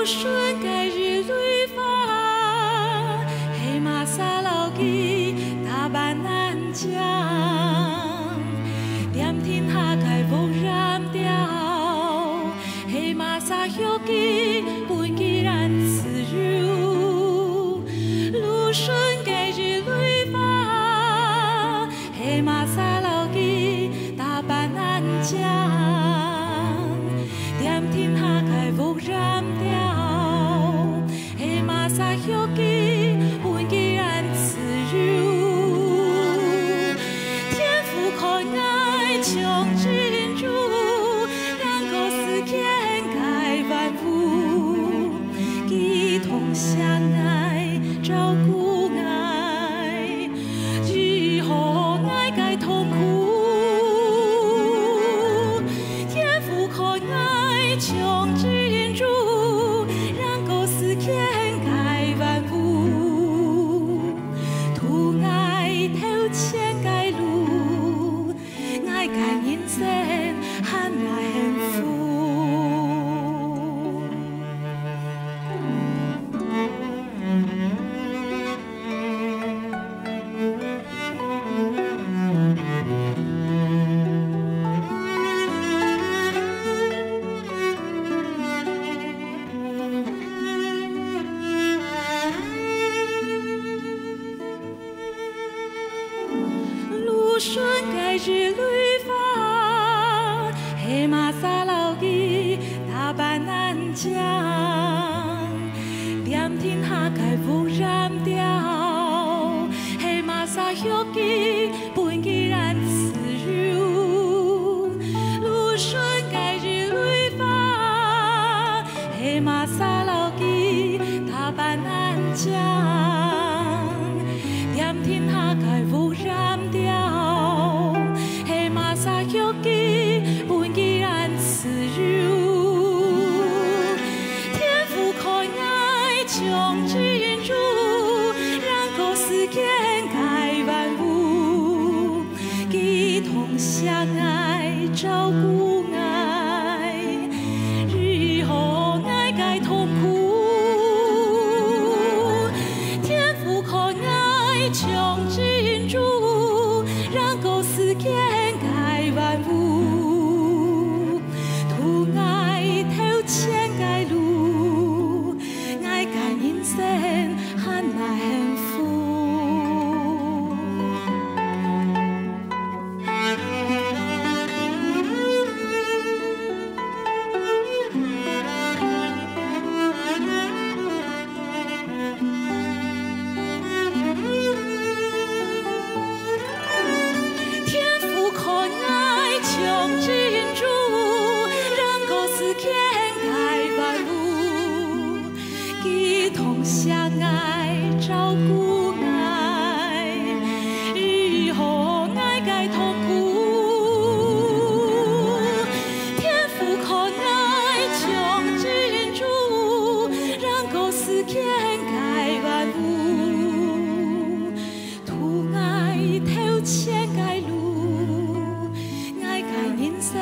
顺该日瑞发，黑马沙老吉大半南疆，点天下该无染掉，黑马沙有吉本吉然自如，路顺该日瑞发，黑马沙老吉大半南疆。点天下该无染掉，黑马沙有吉本吉然自如，天父可爱穷进入，让狗世间该万物，一同相爱照顾爱，日后爱该痛苦。穷进入，让狗世间该万物，图爱头前该路，爱该人生很幸福。顺该日瑞发，黑马沙老吉大半南疆，点天下该无染掉，黑马沙有吉本吉然自如，路顺该日瑞发，黑马沙老吉大半南疆，点天下该无染掉。沙有吉本吉然自如，天父可爱穷进入，让狗世间该万物，一同相爱照顾爱，日后爱该痛苦，天父可爱穷进入，让狗世间万物，图爱头前该路，爱该人生很幸福。穷进入，让狗世间该万物，一同相爱照顾爱，日后爱该痛苦，天父可爱穷进入，让狗世间该万物，图爱头前该路。人生